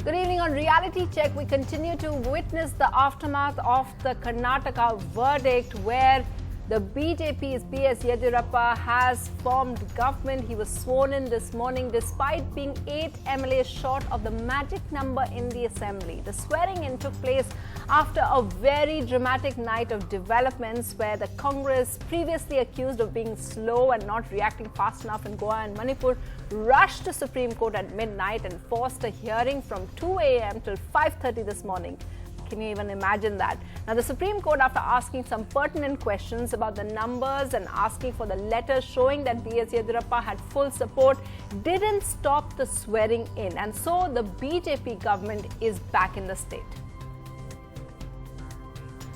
Good evening. On Reality Check, we continue to witness the aftermath of the Karnataka verdict where the BJP's B.S. Yediyurappa has formed government. He was sworn in this morning despite being 8 MLAs short of the magic number in the assembly. The swearing in took place after a very dramatic night of developments where the Congress, previously accused of being slow and not reacting fast enough in Goa and Manipur, rushed to Supreme Court at midnight and forced a hearing from 2 a.m. till 5:30 this morning. Can you even imagine that? Now, the Supreme Court, after asking some pertinent questions about the numbers and asking for the letters showing that B.S. Yediyurappa had full support, didn't stop the swearing in. And so the BJP government is back in the state.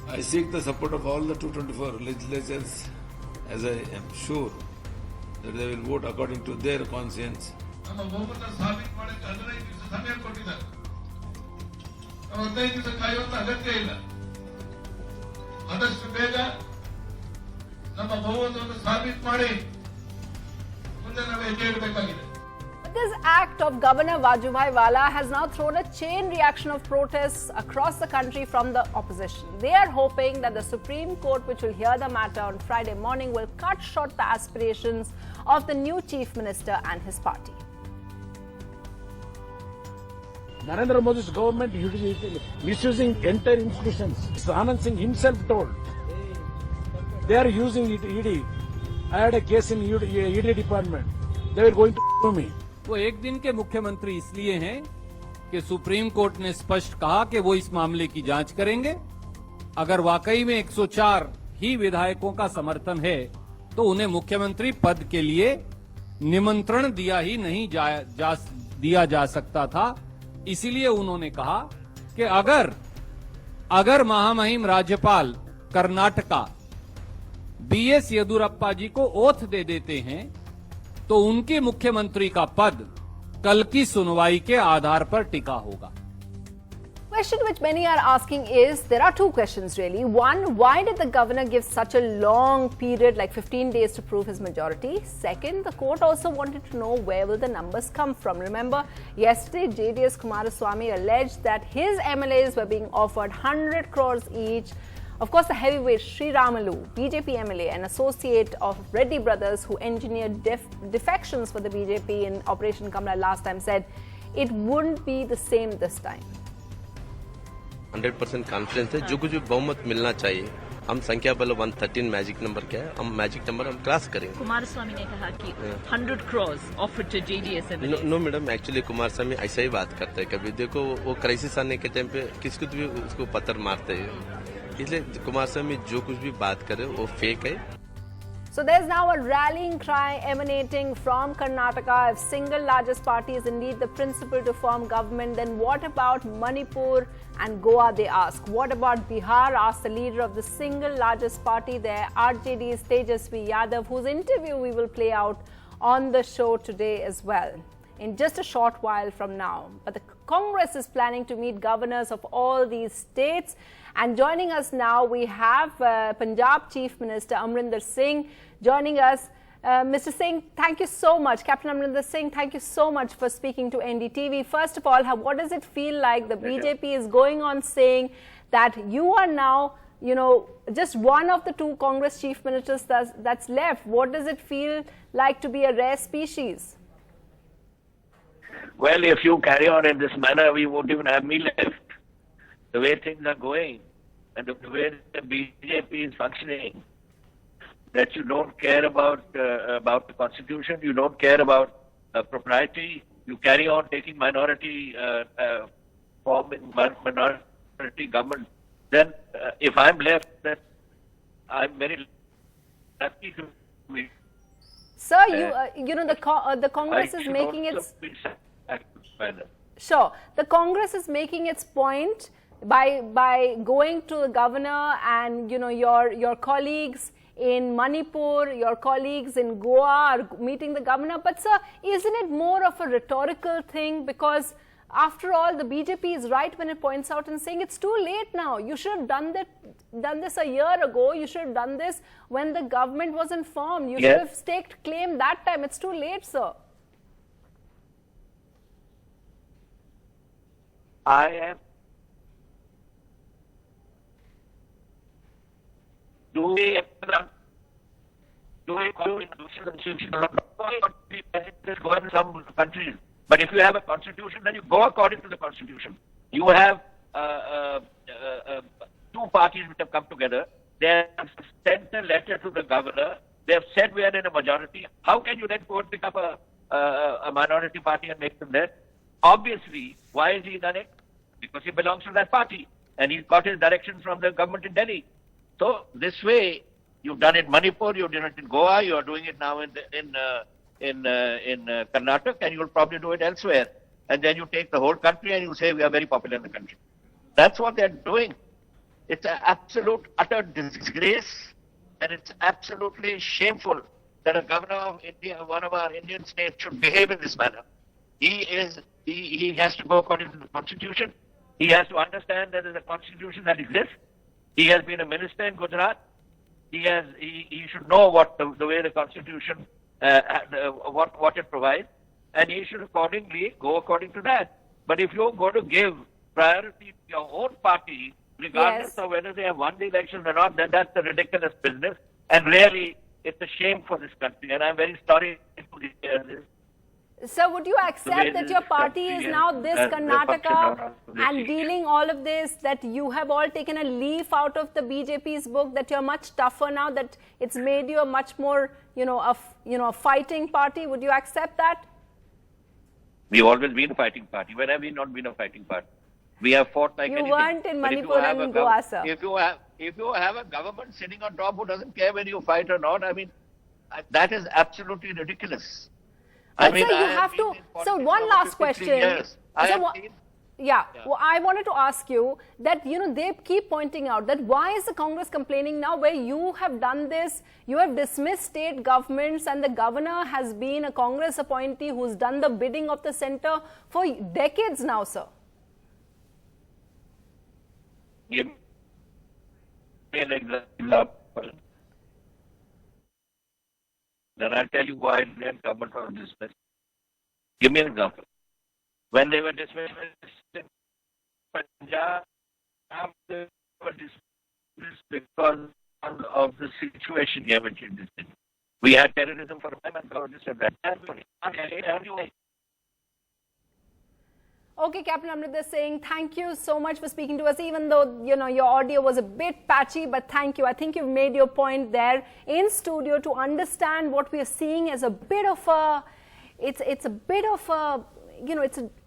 I seek the support of all the 224 legislators, as I am sure that they will vote according to their conscience. This act of Governor Vajubhai Wala has now thrown a chain reaction of protests across the country from the opposition. They are hoping that the Supreme Court, which will hear the matter on Friday morning, will cut short the aspirations of the new Chief Minister and his party. Narendra Modi's government is misusing entire institutions. Anand Singh himself told they are using ED. I had a case in ED department. They were going to do me. वो एक दिन के मुख्यमंत्री इसलिए हैं कि supreme court ने स्पष्ट कहा कि वो इस मामले की जांच करेंगे। अगर वाकई में 104 ही विधायकों का समर्थन है तो उन्हें मुख्यमंत्री पद के लिए निमंत्रण दिया जा सकता था। इसीलिए उन्होंने कहा कि अगर महामहिम राज्यपाल कर्नाटका बीएस येदियुरप्पा जी को ओथ दे देते हैं तो उनके मुख्यमंत्री का पद कल की सुनवाई के आधार पर टिका होगा। Question which many are asking is, there are two questions really. One, why did the governor give such a long period, like 15 days, to prove his majority? Second, the court also wanted to know where will the numbers come from. Remember, yesterday JDS Kumaraswamy alleged that his MLAs were being offered 100 crores each. Of course, the heavyweight Sri Ramalu, BJP MLA, an associate of Reddy brothers who engineered defections for the BJP in Operation Kamala last time, said it wouldn't be the same this time. 100% confidence है जो कुछ भी बहुमत मिलना चाहिए। हम संख्या बल 113 मैजिक नंबर क्या है, हम मैजिक नंबर हम क्रॉस करेंगे। कुमारस्वामी ने कहा कि 100 crores offered to JDS। No madam, actually Kumaraswamy ऐसा ही बात करता है। कभी देखो वो क्राइसिस आने के टाइम पे किसको भी उसको पत्थर मारते हैं, इसलिए कुमारस्वामी जो कुछ भी बात करे वो फेक है। So there's now a rallying cry emanating from Karnataka. If single largest party is indeed the principle to form government, then what about Manipur and Goa, they ask. What about Bihar, asks the leader of the single largest party there, RJD's Tejasvi Yadav, whose interview we will play out on the show today as well, in just a short while from now. But the Congress is planning to meet governors of all these states. And joining us now, we have Punjab Chief Minister Amrinder Singh joining us. Mr. Singh, thank you so much. Captain Amrinder Singh, thank you so much for speaking to NDTV. First of all, what does it feel like? The BJP is going on saying that you are now, just one of the two Congress chief ministers that's left. What does it feel like to be a rare species? Well, if you carry on in this manner, we won't even have me left. The way things are going and the way the BJP is functioning, that you don't care about the constitution, you don't care about propriety, you carry on taking minority form in minority government, then if I'm left, then I'm very lucky to be. Sir, the Congress is making its... Sure. The Congress is making its point by going to the governor and, your colleagues in Manipur, your colleagues in Goa are meeting the governor. But, sir, isn't it more of a rhetorical thing? Because, after all, the BJP is right when it points out and saying it's too late now. You should have done this a year ago. You should have done this when the government was informed. You should have staked claim that time. It's too late, sir. I am do we go in some countries? But if you have a constitution, then you go according to the constitution. You have two parties which have come together. They have sent a letter to the governor. They have said we are in a majority. How can you then go and pick up a minority party and make them there? Obviously, why has he done it? Because he belongs to that party and he's got his direction from the government in Delhi. So this way, you've done it in Manipur, you did it in Goa, you are doing it now in Karnataka, and you'll probably do it elsewhere. And then you take the whole country and you say we are very popular in the country. That's what they're doing. It's an absolute utter disgrace, and it's absolutely shameful that a governor of India, one of our Indian states, should behave in this manner. He has to go according to the constitution. He has to understand that there's a constitution that exists. He has been a minister in Gujarat. He should know what the way the constitution what it provides, and he should accordingly go according to that. But if you're going to give priority to your own party, regardless Yes. of whether they have won the election or not, then that's a ridiculous business. And really, it's a shame for this country. And I'm very sorry to hear this. So would you accept that your party is now this Karnataka and dealing all of this, that you have all taken a leaf out of the BJP's book, that you're much tougher now, that it's made you a much more, a fighting party? Would you accept that? We've always been a fighting party. When have we not been a fighting party? We have fought like You anything. weren't in But if you Manipur have and a Goa, sir. If you have a government sitting on top who doesn't care whether you fight or not, I mean, that is absolutely ridiculous. But sir, you have to. So one last question. Well, I wanted to ask you that, they keep pointing out that why is the Congress complaining now where you have done this, you have dismissed state governments and the governor has been a Congress appointee who's done the bidding of the center for decades now, sir. Give me an example. Then I'll tell you why the government was dismissed. Give me an example. When they were dismissed in Punjab, they were dismissed because of the situation here which existed. We had terrorism for a time and government said that. Anyway. Okay, Captain Amrinder saying thank you so much for speaking to us, even though, your audio was a bit patchy, but thank you. I think you've made your point there in studio to understand what we are seeing as a bit of a, it's a bit of a,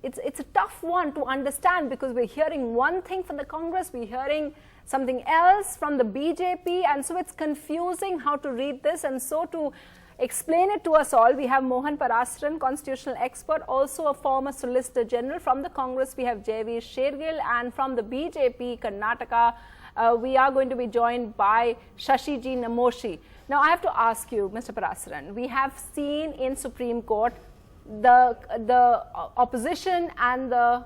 it's a tough one to understand because we're hearing one thing from the Congress, we're hearing something else from the BJP, and so it's confusing how to read this. And so to explain it to us all, we have Mohan Parasran, constitutional expert, also a former Solicitor General. From the Congress, we have Jaiveer Shergill, and from the BJP, Karnataka, we are going to be joined by Shashi Ji Namoshi. Now, I have to ask you, Mr. Parasran, we have seen in Supreme Court the opposition and the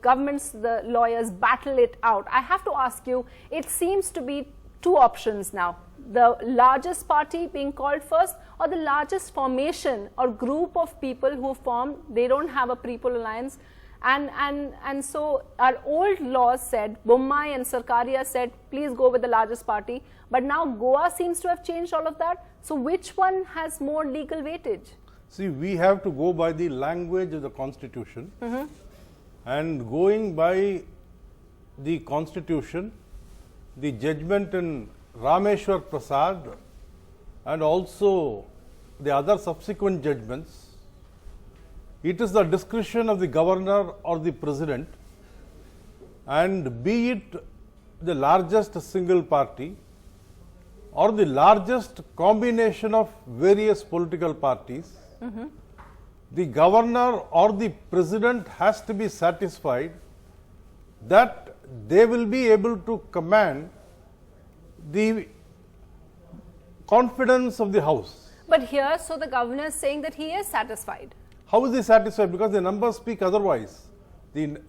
governments, the lawyers battle it out. I have to ask you, it seems to be two options now. The largest party being called first, or the largest formation or group of people who formed, they don't have a pre-poll alliance. And so our old laws said, Bommai and Sarkaria said, please go with the largest party. But now Goa seems to have changed all of that. So which one has more legal weightage? See, we have to go by the language of the Constitution. And going by the Constitution, the judgment in Rameshwar Prasad and also the other subsequent judgments, it is the discretion of the governor or the president, and be it the largest single party or the largest combination of various political parties, the governor or the president has to be satisfied that they will be able to command the confidence of the House. But here, so the governor is saying that he is satisfied. How is he satisfied? Because the numbers speak otherwise.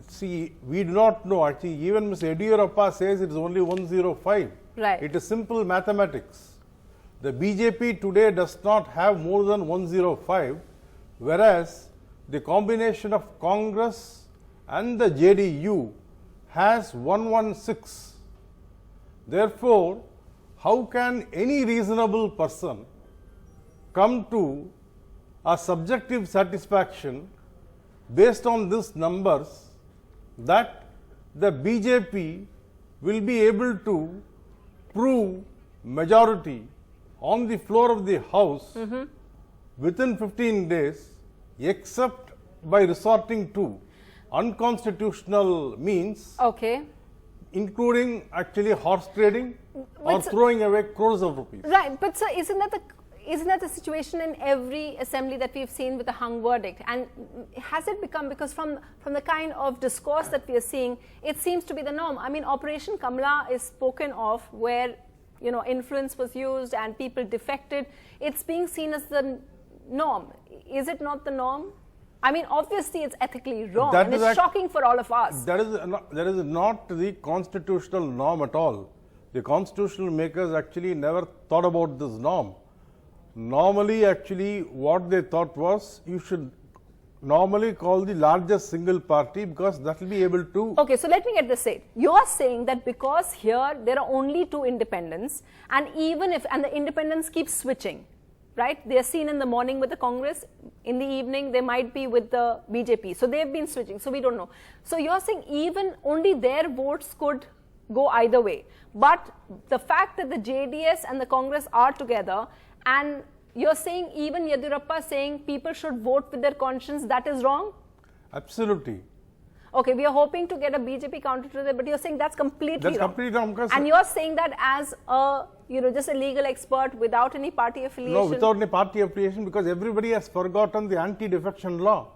See, we do not know. Actually, even Mr. Yediyurappa says it is only 105. Right. It is simple mathematics. The BJP today does not have more than 105, whereas the combination of Congress and the JDU has 116. Therefore, how can any reasonable person come to a subjective satisfaction based on these numbers that the BJP will be able to prove majority on the floor of the House within 15 days, except by resorting to unconstitutional means, Okay. including actually horse trading or sir- throwing away crores of rupees. Right, but sir, isn't that the situation in every assembly that we've seen with the hung verdict? And has it become, because from the kind of discourse that we are seeing, it seems to be the norm. I mean, Operation Kamla is spoken of where, you know, influence was used and people defected. It's being seen as the norm. Is it not the norm? I mean, obviously it's ethically wrong, That and is it's act- shocking for all of us. That is not the constitutional norm at all. The constitutional makers actually never thought about this norm. Normally, actually, what they thought was you should normally call the largest single party because that will be able to. Okay, so let me get this straight. You're saying that because here there are only two independents, and even if, and the independents keep switching, right? They are seen in the morning with the Congress, in the evening they might be with the BJP. So they've been switching, so we don't know. So you're saying even only their votes could go either way. But the fact that the JDS and the Congress are together, and you're saying even Yediyurappa saying people should vote with their conscience, that is wrong? Absolutely. Okay, we are hoping to get a BJP counter to that, but you're saying that's completely That's wrong. completely wrong because And you're saying that as a, you know, just a legal expert without any party affiliation. no, without any party affiliation, because everybody has forgotten the anti-defection law.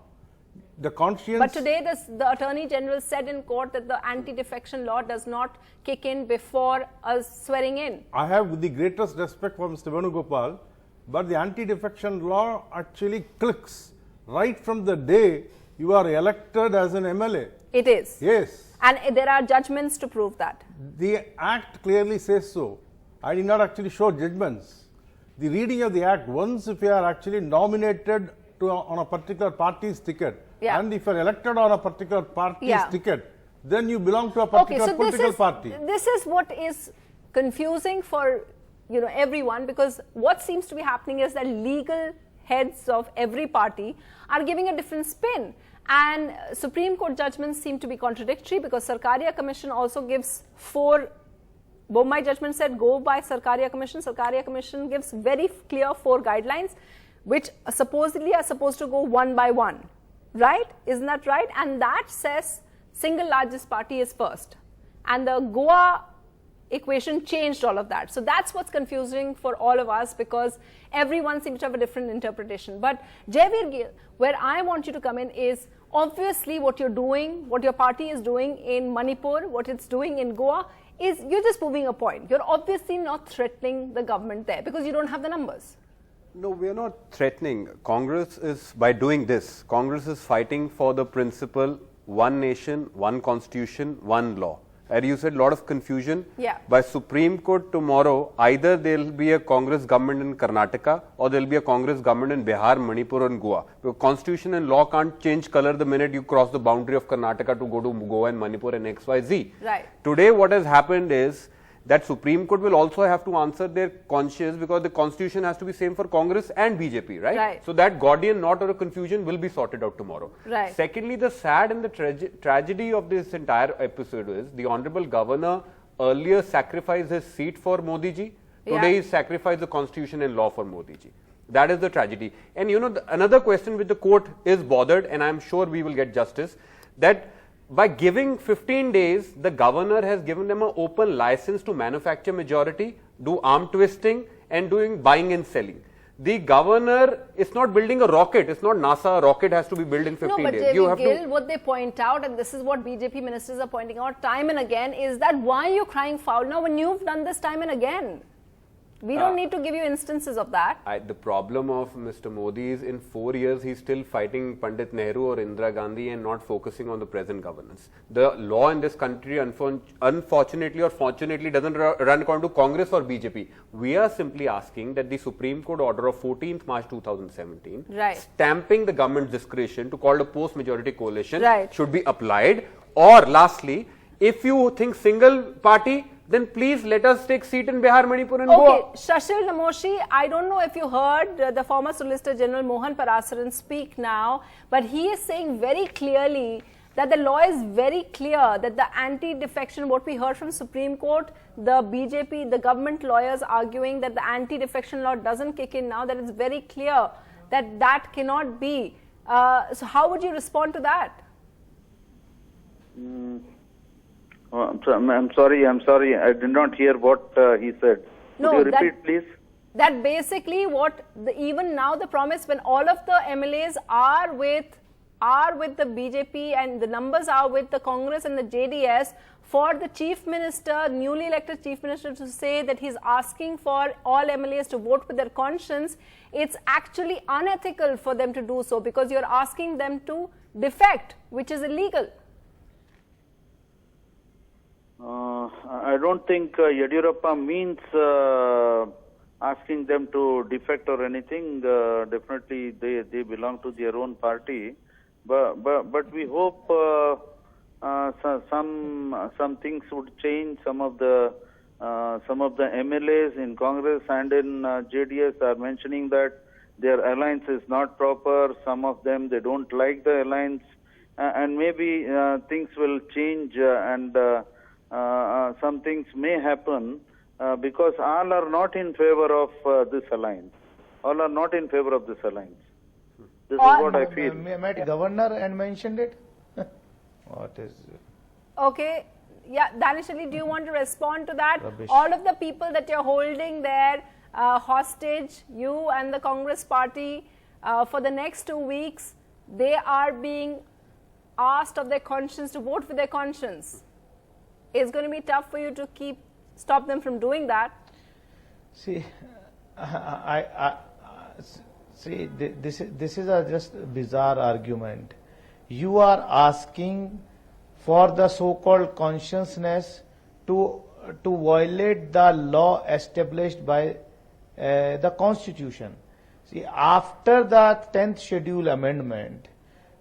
The conscience. But today the Attorney General said in court that the anti-defection law does not kick in before us swearing in. I have the greatest respect for Mr. Venugopal, but the anti-defection law actually clicks right from the day you are elected as an MLA. It is. Yes. And there are judgments to prove that. The Act clearly says so. I did not actually show judgments. The reading of the Act, once if you are actually nominated on a particular party's ticket, Yeah. and if you are elected on a particular party's Yeah. ticket, then you belong to a Okay, particular so political party. this is what is confusing for, you know, everyone, because what seems to be happening is that legal heads of every party are giving a different spin, and Supreme Court judgments seem to be contradictory, because Sarkaria Commission also gives 4. Bombay judgment said go by Sarkaria Commission. Sarkaria Commission gives very clear 4 guidelines, which supposedly are supposed to go one by one, right? Isn't that right? And that says single largest party is first, and the Goa equation changed all of that. So that's what's confusing for all of us, because everyone seems to have a different interpretation. But Jaiveer Gill, where I want you to come in is obviously what you're doing, what your party is doing in Manipur, what it's doing in Goa, is you're just proving a point. You're obviously not threatening the government there because you don't have the numbers. No, we are not threatening. Congress is, by doing this, Congress is fighting for the principle one nation, one constitution, one law. And you said a lot of confusion. Yeah. By Supreme Court tomorrow, either there will be a Congress government in Karnataka or there will be a Congress government in Bihar, Manipur and Goa. Because constitution and law can't change color the minute you cross the boundary of Karnataka to go to Goa and Manipur and XYZ. Right. Today what has happened is that Supreme Court will also have to answer their conscience, because the constitution has to be same for Congress and BJP, right? Right. So that Gordian knot or a confusion will be sorted out tomorrow. Right. Secondly, the sad and the tragedy of this entire episode is the Honorable Governor earlier sacrificed his seat for Modi ji. Today Yeah. he sacrificed the constitution and law for Modi ji. That is the tragedy. And you know, another question which the court is bothered, and I am sure we will get justice, that by giving 15 days, the governor has given them an open license to manufacture majority, do arm twisting and doing buying and selling. The governor is not building a rocket. It's not NASA. A rocket has to be built in 15 No, but days. You Jaiveer have Gill, to. what they point out, and this is what BJP ministers are pointing out time and again, is that why are you crying foul now when you've done this time and again? We don't need to give you instances of that. The problem of Mr. Modi is in 4 years he's still fighting Pandit Nehru or Indira Gandhi and not focusing on the present governance. The law in this country unfortunately or fortunately doesn't run according to Congress or BJP. We are simply asking that the Supreme Court order of 14th March 2017 stamping the government's discretion to call a post-majority coalition should be applied. Or lastly, if you think single party, then please let us take seat in Bihar, Manipur and Goa. Shashil Namoshi, I don't know if you heard the former Solicitor General Mohan Parasaran speak now, but he is saying very clearly that the law is very clear that the anti-defection, what we heard from Supreme Court, the BJP, the government lawyers arguing that the anti-defection law doesn't kick in now, that it's very clear that that cannot be. So how would you respond to that? Oh, I'm sorry. I did not hear what he said. No, could you repeat, please? That basically what even now the promise, when all of the MLAs are with the BJP and the numbers are with the Congress and the JDS, for the chief minister, newly elected chief minister, to say that he's asking for all MLAs to vote with their conscience, it's actually unethical for them to do so, because you're asking them to defect, which is illegal. I don't think Yediyurappa means asking them to defect or anything. Definitely, they belong to their own party. But we hope some things would change. Some of the MLAs in Congress and in JDS are mentioning that their alliance is not proper. Some of them, they don't like the alliance, and maybe things will change and. Some things may happen because all are not in favor of this alliance. All are not in favor of this alliance. This is what I feel. Met governor and mentioned it. What is it? Okay. Yeah, Danish Ali, do you want to respond to that? Rubbish. All of the people that you're holding there hostage, you and the Congress party, for the next 2 weeks, they are being asked of their conscience to vote with their conscience. It's going to be tough for you to stop them from doing that. See, this is a just bizarre argument. You are asking for the so-called consciousness to violate the law established by the Constitution. See, after the 10th schedule amendment,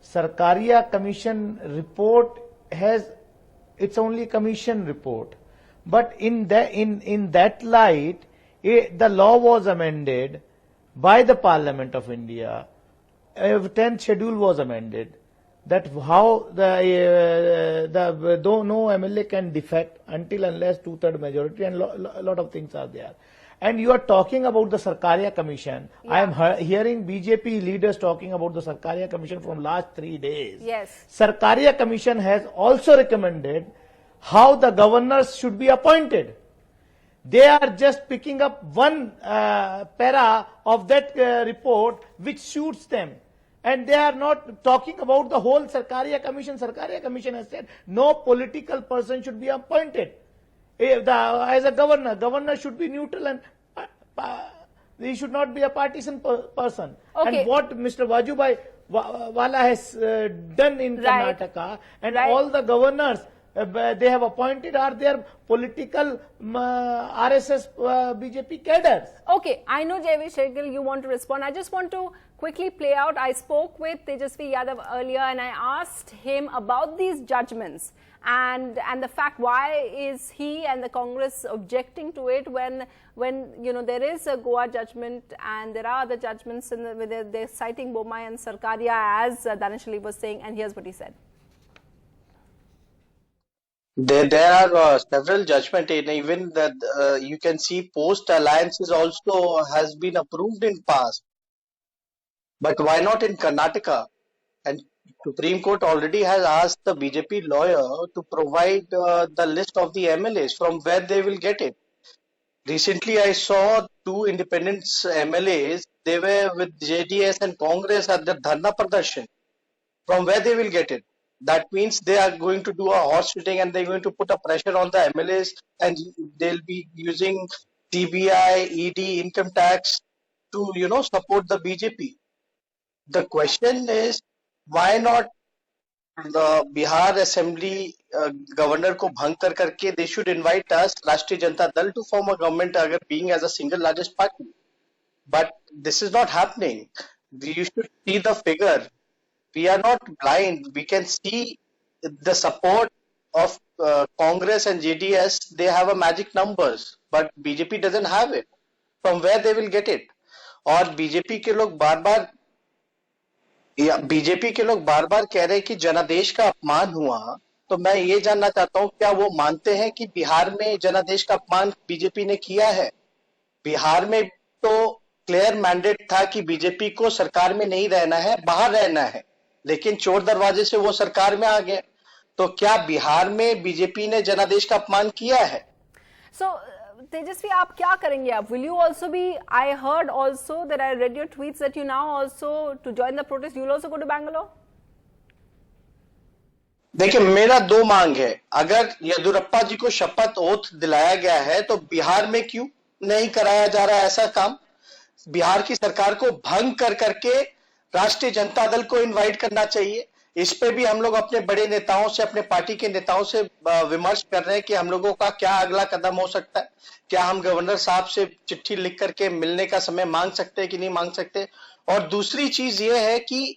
Sarkaria Commission report has it's only commission report, but in that light, the law was amended by the Parliament of India. 10th schedule was amended. That how though no MLA can defect until unless 2/3 majority, and a lot of things are there. And you are talking about the Sarkaria Commission. Yeah. I am hearing BJP leaders talking about the Sarkaria Commission from last 3 days. Yes. Sarkaria Commission has also recommended how the governors should be appointed. They are just picking up one para of that report which suits them. And they are not talking about the whole Sarkaria Commission. Sarkaria Commission has said no political person should be appointed. As a governor should be neutral and he should not be a partisan person. Okay. And what Mr. Vajubhai Wala has done in Karnataka, and all the governors they have appointed are their political RSS BJP cadres. Okay, I know Jaiveer Shergill, you want to respond. I just want to quickly play out. I spoke with Tejasvi Yadav earlier and I asked him about these judgments and the fact why is he and the Congress objecting to it when you know there is a Goa judgment and there are other judgments in they're citing Bommai and Sarkaria, as Danish Ali was saying, and here's what he said. There are several judgments, and even that you can see post alliances also has been approved in past. But why not in Karnataka? And Supreme Court already has asked the BJP lawyer to provide the list of the MLAs from where they will get it. Recently, I saw 2 independent MLAs. They were with JDS and Congress at the Dharna Pradarshan. From where they will get it? That means they are going to do a horse trading and they're going to put a pressure on the MLAs and they'll be using CBI, ED, income tax to, support the BJP. The question is, why not the Bihar Assembly governor ko bhang karke they should invite us, Rashtriya Janata Dal, to form a government agar being as a single largest party. But this is not happening. You should see the figure. We are not blind. We can see the support of Congress and JDS. They have a magic numbers, but BJP doesn't have it. From where they will get it? और BJP के लोग बार बार कह रहे हैं कि जनादेश का अपमान हुआ, तो मैं ये जानना चाहता हूं क्या वो मानते हैं कि बिहार में जनादेश का अपमान बीजेपी ने किया है? बिहार में तो क्लियर मैंडेट था कि बीजेपी को सरकार में नहीं रहना है, बाहर रहना है, लेकिन चोर दरवाजे से वो सरकार में आ गए। तो क्या बिहार में बीजेपी ने जनादेश का अपमान किया है? So तेजस्वी, आप क्या करेंगे? आप will you also be? I heard also that I read your tweets that you now also to join the protest. You will also go to Bangalore. देखिए, मेरा दो मांग है। अगर येदियुरप्पा जी को शपथ ओथ दिलाया गया है तो बिहार में क्यों नहीं कराया जा रहा है ऐसा काम? बिहार की सरकार को भंग करके राष्ट्रीय जनता दल को इनवाइट करना चाहिए। इस पे भी हम लोग अपने बड़े नेताओं से, अपने पार्टी के नेताओं से विमर्श कर रहे हैं कि हम लोगों का क्या अगला कदम हो सकता है। क्या हम गवर्नर साहब से चिट्ठी लिख करके मिलने का समय मांग सकते हैं कि नहीं मांग सकते? और दूसरी चीज ये है कि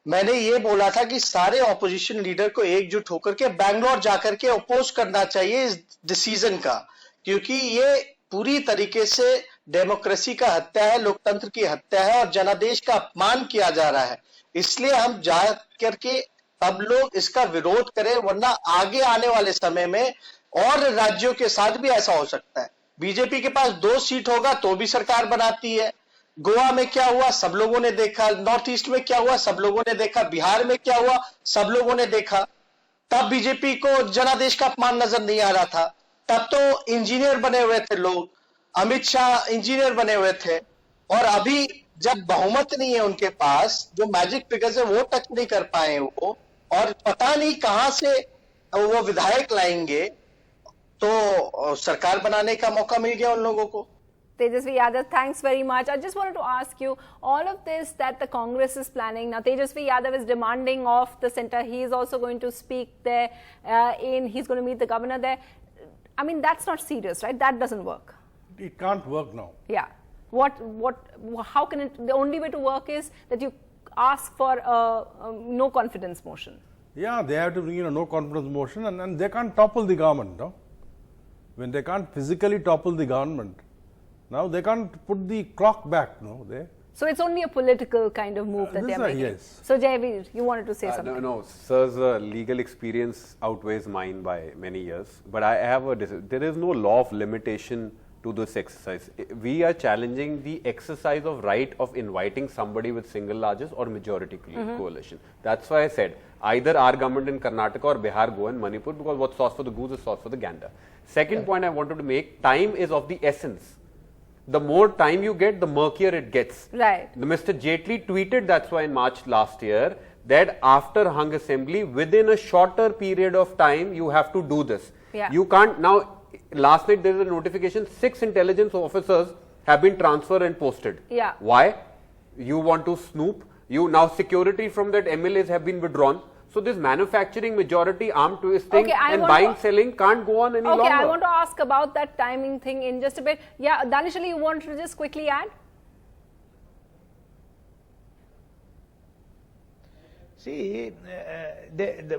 मैंने ये बोला था कि सारे ऑपोजिशन लीडर को एकजुट होकर के बैंगलोर जाकर के अपोज करना चाहिए इस डिसीजन का, क्योंकि ये पूरी तरीके से डेमोक्रेसी का हत्या है, लोकतंत्र की हत्या है और जनादेश का अपमान किया जा रहा है। इसलिए हम जा करके अब लोग इसका विरोध करें, वरना आगे आने वाले समय में और राज्यों के साथ भी ऐसा हो सकता है। बीजेपी के पास 2 सीट होगा तो भी सरकार बनाती है। गोवा में क्या हुआ सब लोगों ने देखा, नॉर्थ ईस्ट में क्या हुआ सब लोगों ने देखा, बिहार में क्या हुआ सब लोगों ने देखा। तब बीजेपी को जनादेश का अपमान नजर नहीं आ रहा था। तब तो इंजीनियर बने हुए थे लोग, अमित शाह इंजीनियर बने हुए थे। और अभी जब बहुमत नहीं है उनके पास, जो मैजिक फिगर्स है वो टच नहीं कर पाए वो, और पता नहीं कहां से वो विधायक लाएंगे, तो सरकार बनाने का मौका मिल गया उन लोगों को। Tejasvi Yadav, thanks very much. I just wanted to ask you, all of this that the Congress is planning, now Tejasvi Yadav is demanding of the centre, he is also going to speak there, he's going to meet the governor there. I mean, that's not serious, right? That doesn't work. It can't work now. Yeah. How can it, the only way to work is that you ask for a no confidence motion. Yeah, they have to bring in a no confidence motion, and they can't topple the government, no? When they can't physically topple the government, now they can't put the clock back, no? So it's only a political kind of move that they're making. Yes. So Jaiveer, you wanted to say something? No, sir's legal experience outweighs mine by many years. But I have there is no law of limitation to this exercise. We are challenging the exercise of right of inviting somebody with single largest or majority coalition. That's why I said either our government in Karnataka or Bihar go and Manipur, because what's sauce for the goose is sauce for the gander. Second point I wanted to make, time is of the essence. The more time you get, the murkier it gets. Right. Mr. Jaitley tweeted, that's why in March last year, that after hung assembly, within a shorter period of time, you have to do this. Yeah. You can't, now, last night there is a notification, 6 intelligence officers have been transferred and posted. Yeah. Why? You want to snoop? You now security from that MLAs have been withdrawn. So this manufacturing majority armed twisting and buying, selling can't go on any longer. Okay, I want to ask about that timing thing in just a bit. Yeah, Danish Ali, you want to just quickly add? See,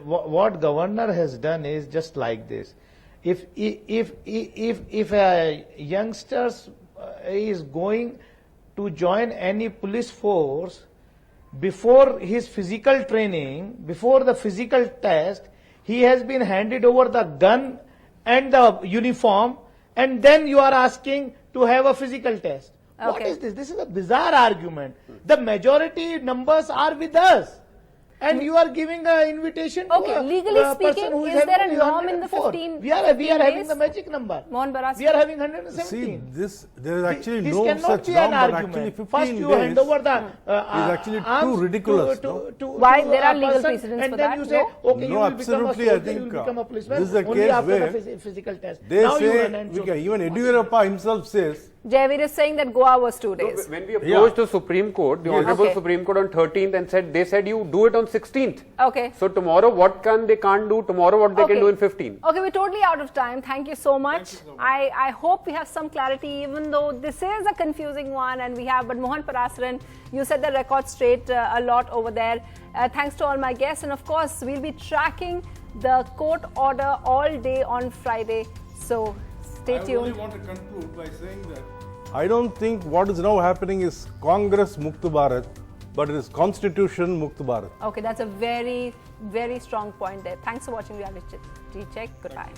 what governor has done is just like this. If a youngster is going to join any police force, before his physical training, before the physical test, he has been handed over the gun and the uniform, and then you are asking to have a physical test. Okay. What is this? This is a bizarre argument. The majority numbers are with us. And you are giving an invitation Okay, to a legally person speaking, who is having there a only norm in the 104. 15 We are having days? the magic number. Mohan Baraswamy. We are having See, 117. there is actually This no cannot such be norm, an but actually argument. 15 First you days hand over the is actually too arms ridiculous. Why? to There a are legal person, precedents and for then that, you say, no? okay, you No, will become a absolutely, soldier, I think, you will become a policeman. this is a only case after where the physical test. They Now you say, run and show. even Yediyurappa himself says, Jaivir is saying that Goa was 2 days. When we approached the Supreme Court, the Honorable Okay. Supreme Court on 13th and they said you do it on 16th. Okay. So tomorrow what they can't do, tomorrow what they can do in 15. Okay, we're totally out of time. Thank you so much. I hope we have some clarity, even though this is a confusing one, and but Mohan Paraswaran, you set the record straight a lot over there. Thanks to all my guests, and of course, we'll be tracking the court order all day on Friday. So stay tuned. I only want to conclude by saying that I don't think what is now happening is Congress Mukt Bharat, but it is Constitution Mukt Bharat. Okay, that's a very, very strong point there. Thanks for watching Reality Check. Goodbye.